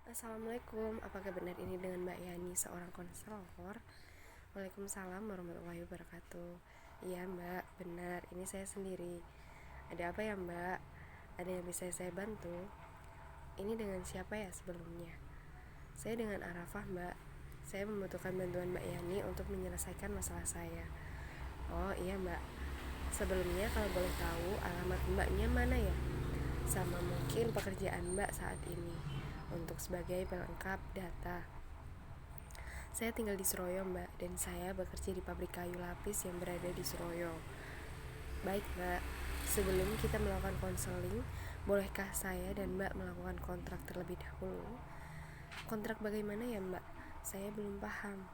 Assalamualaikum, apakah benar ini dengan Mbak Yani, seorang konselor? Waalaikumsalam warahmatullahi wabarakatuh. Iya Mbak, benar, ini saya sendiri. Ada apa ya Mbak? Ada yang bisa saya bantu? Ini dengan siapa ya sebelumnya? Saya dengan Arafah Mbak. Saya membutuhkan bantuan Mbak Yani untuk menyelesaikan masalah saya. Oh iya Mbak, sebelumnya kalau boleh tahu alamat Mbaknya mana ya? Sama mungkin pekerjaan Mbak saat ini untuk sebagai pelengkap data. Saya tinggal di Suroyo Mbak, dan saya bekerja di pabrik kayu lapis yang berada di Suroyo. Baik Mbak, sebelum kita melakukan konseling, bolehkah saya dan Mbak melakukan kontrak terlebih dahulu? Kontrak bagaimana ya Mbak? Saya belum paham.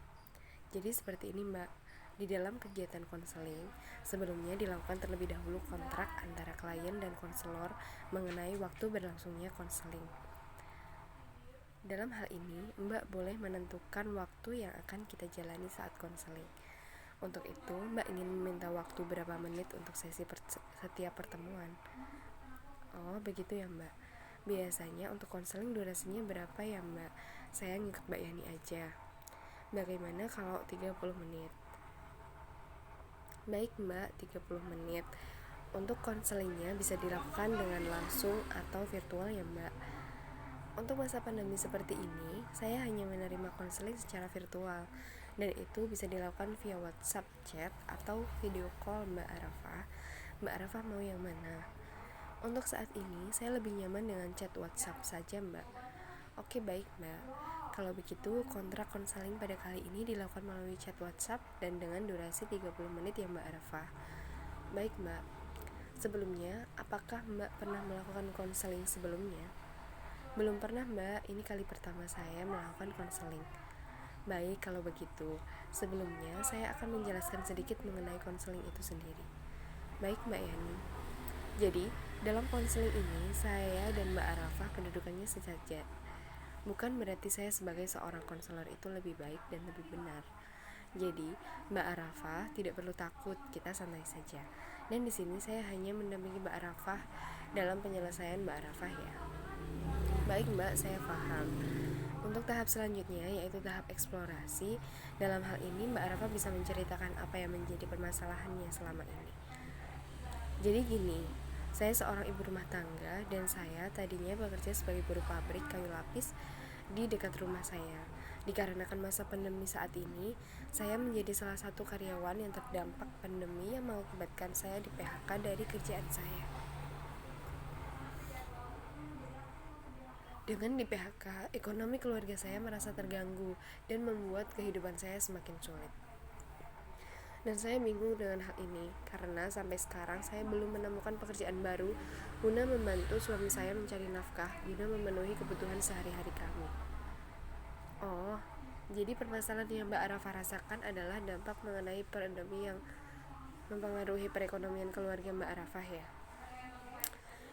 Jadi seperti ini Mbak, di dalam kegiatan konseling, sebelumnya dilakukan terlebih dahulu kontrak antara klien dan konselor mengenai waktu berlangsungnya konseling. Dalam hal ini, Mbak boleh menentukan waktu yang akan kita jalani saat konseling. Untuk itu, Mbak ingin meminta waktu berapa menit untuk setiap pertemuan. Oh, begitu ya Mbak. Biasanya untuk konseling durasinya berapa ya Mbak? Saya ngikut Mbak Yani aja. Bagaimana kalau 30 menit? Baik Mbak, 30 menit. Untuk konselingnya bisa dilakukan dengan langsung atau virtual ya Mbak. Untuk masa pandemi seperti ini, saya hanya menerima konseling secara virtual, dan itu bisa dilakukan via WhatsApp chat atau video call Mbak Arafah. Mbak Arafah mau yang mana? Untuk saat ini, saya lebih nyaman dengan chat WhatsApp saja Mbak. Oke baik Mbak, kalau begitu kontrak konseling pada kali ini dilakukan melalui chat WhatsApp dan dengan durasi 30 menit ya Mbak Arafah. Baik Mbak, sebelumnya apakah Mbak pernah melakukan konseling sebelumnya? Belum pernah Mbak, ini kali pertama saya melakukan konseling. Baik, kalau begitu, sebelumnya saya akan menjelaskan sedikit mengenai konseling itu sendiri. Baik Mbak Yani. Jadi, dalam konseling ini, saya dan Mbak Arafah kedudukannya sejajar. Bukan berarti saya sebagai seorang konselor itu lebih baik dan lebih benar. Jadi, Mbak Arafah tidak perlu takut, kita santai saja. Dan di sini saya hanya mendampingi Mbak Arafah dalam penyelesaian Mbak Arafah ya. Baik Mbak, saya paham. Untuk tahap selanjutnya, yaitu tahap eksplorasi, dalam hal ini Mbak Arafah bisa menceritakan apa yang menjadi permasalahannya selama ini. Jadi gini, saya seorang ibu rumah tangga dan saya tadinya bekerja sebagai buruh pabrik kayu lapis di dekat rumah saya. Dikarenakan masa pandemi saat ini, saya menjadi salah satu karyawan yang terdampak pandemi yang mengakibatkan saya di PHK dari kerjaan saya. Dengan di PHK, ekonomi keluarga saya merasa terganggu dan membuat kehidupan saya semakin sulit. Dan saya bingung dengan hal ini, karena sampai sekarang saya belum menemukan pekerjaan baru guna membantu suami saya mencari nafkah guna memenuhi kebutuhan sehari-hari kami. Oh, jadi permasalahan yang Mbak Arafah rasakan adalah dampak mengenai pandemi yang mempengaruhi perekonomian keluarga Mbak Arafah ya?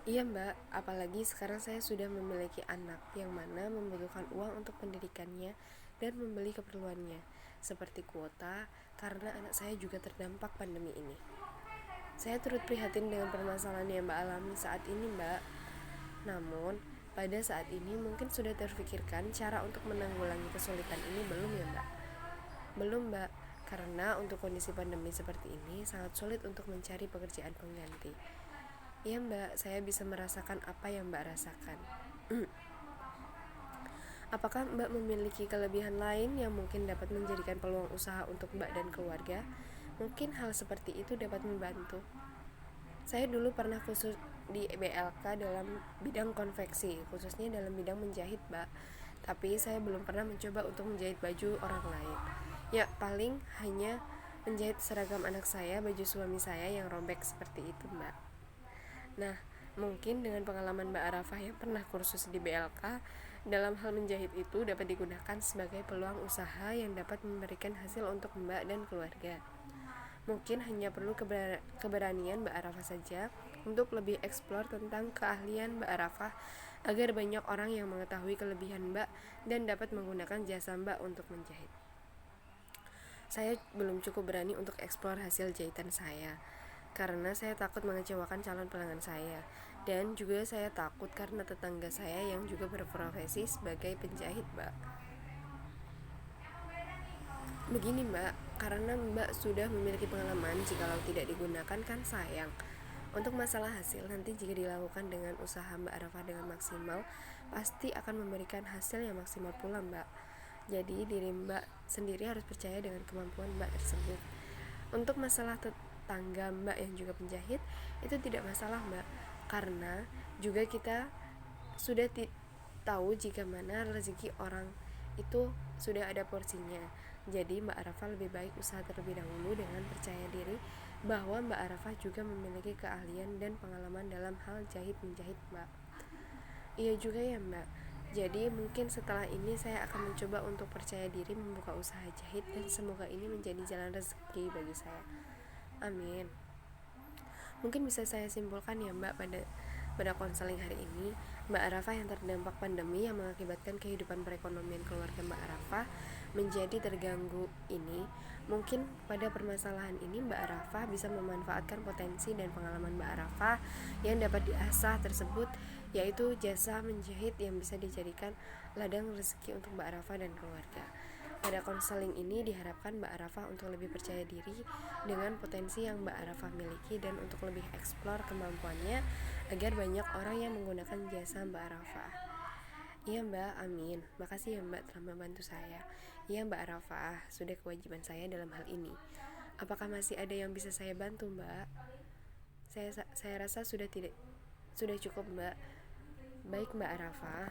Iya Mbak, apalagi sekarang saya sudah memiliki anak yang mana membutuhkan uang untuk pendidikannya dan membeli keperluannya, seperti kuota, karena anak saya juga terdampak pandemi ini. Saya turut prihatin dengan permasalahan yang Mbak alami saat ini Mbak. Namun, pada saat ini mungkin sudah terfikirkan cara untuk menanggulangi kesulitan ini belum ya Mbak? Belum Mbak, karena untuk kondisi pandemi seperti ini sangat sulit untuk mencari pekerjaan pengganti. Iya Mbak, saya bisa merasakan apa yang Mbak rasakan. Apakah Mbak memiliki kelebihan lain yang mungkin dapat menjadikan peluang usaha untuk Mbak dan keluarga? Mungkin hal seperti itu dapat membantu. Saya dulu pernah khusus di BLK dalam bidang konveksi, khususnya dalam bidang menjahit Mbak. Tapi saya belum pernah mencoba untuk menjahit baju orang lain. Ya paling hanya menjahit seragam anak saya, baju suami saya yang robek seperti itu Mbak. Nah, mungkin dengan pengalaman Mbak Arafah yang pernah kursus di BLK, dalam hal menjahit itu dapat digunakan sebagai peluang usaha yang dapat memberikan hasil untuk Mbak dan keluarga. Mungkin hanya perlu keberanian Mbak Arafah saja untuk lebih eksplor tentang keahlian Mbak Arafah agar banyak orang yang mengetahui kelebihan Mbak dan dapat menggunakan jasa Mbak untuk menjahit. Saya belum cukup berani untuk eksplor hasil jahitan saya, karena saya takut mengecewakan calon pelanggan saya. Dan juga saya takut karena tetangga saya yang juga berprofesi sebagai penjahit, Mbak. Begini, Mbak, karena Mbak sudah memiliki pengalaman, jikalau tidak digunakan kan sayang. Untuk masalah hasil, nanti jika dilakukan dengan usaha Mbak Arafah dengan maksimal, pasti akan memberikan hasil yang maksimal pula, Mbak. Jadi diri Mbak sendiri harus percaya dengan kemampuan Mbak tersebut. Untuk masalah tetangga Mbak yang juga penjahit, itu tidak masalah, Mbak, karena juga kita sudah tahu jika mana rezeki orang itu sudah ada porsinya. Jadi Mbak Arafah lebih baik usaha terlebih dahulu dengan percaya diri bahwa Mbak Arafah juga memiliki keahlian dan pengalaman dalam hal jahit menjahit, Mbak. Iya juga ya, Mbak. Jadi mungkin setelah ini saya akan mencoba untuk percaya diri membuka usaha jahit dan semoga ini menjadi jalan rezeki bagi saya. Amin. Mungkin bisa saya simpulkan ya, Mbak, pada konseling hari ini, Mbak Arafah yang terdampak pandemi yang mengakibatkan kehidupan perekonomian keluarga Mbak Arafah menjadi terganggu ini, mungkin pada permasalahan ini Mbak Arafah bisa memanfaatkan potensi dan pengalaman Mbak Arafah yang dapat diasah tersebut, yaitu jasa menjahit yang bisa dijadikan ladang rezeki untuk Mbak Arafah dan keluarga. Pada konseling ini diharapkan Mbak Arafah untuk lebih percaya diri dengan potensi yang Mbak Arafah miliki dan untuk lebih eksplor kemampuannya agar banyak orang yang menggunakan jasa Mbak Arafah. Iya, Mbak, amin. Makasih ya, Mbak, telah membantu saya. Iya, Mbak Arafah, sudah kewajiban saya dalam hal ini. Apakah masih ada yang bisa saya bantu, Mbak? Saya rasa sudah cukup, Mbak. Baik, Mbak Arafah.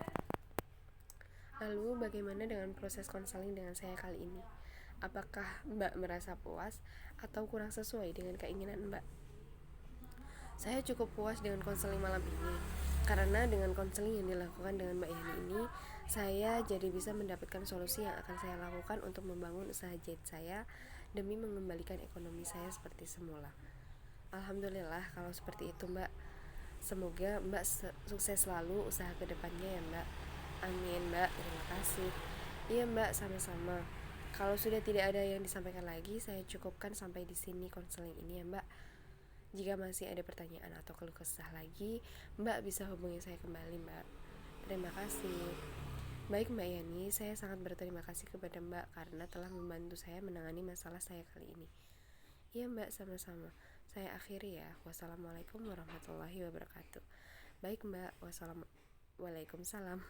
Lalu bagaimana dengan proses konseling dengan saya kali ini? Apakah Mbak merasa puas atau kurang sesuai dengan keinginan Mbak? Saya cukup puas dengan konseling malam ini, karena dengan konseling yang dilakukan dengan Mbak Yani ini, saya jadi bisa mendapatkan solusi yang akan saya lakukan untuk membangun usaha jahit saya demi mengembalikan ekonomi saya seperti semula. Alhamdulillah kalau seperti itu, Mbak. Semoga Mbak sukses selalu usaha kedepannya ya, Mbak. Amin, Mbak. Terima kasih. Iya, Mbak, sama-sama. Kalau sudah tidak ada yang disampaikan lagi, saya cukupkan sampai di sini konseling ini ya, Mbak. Jika masih ada pertanyaan atau keluh kesah lagi, Mbak bisa hubungi saya kembali, Mbak. Terima kasih. Baik, Mbak Yani, saya sangat berterima kasih kepada Mbak karena telah membantu saya menangani masalah saya kali ini. Iya, Mbak, sama-sama. Saya akhiri ya. Wassalamualaikum warahmatullahi wabarakatuh. Baik, Mbak. Waalaikumsalam.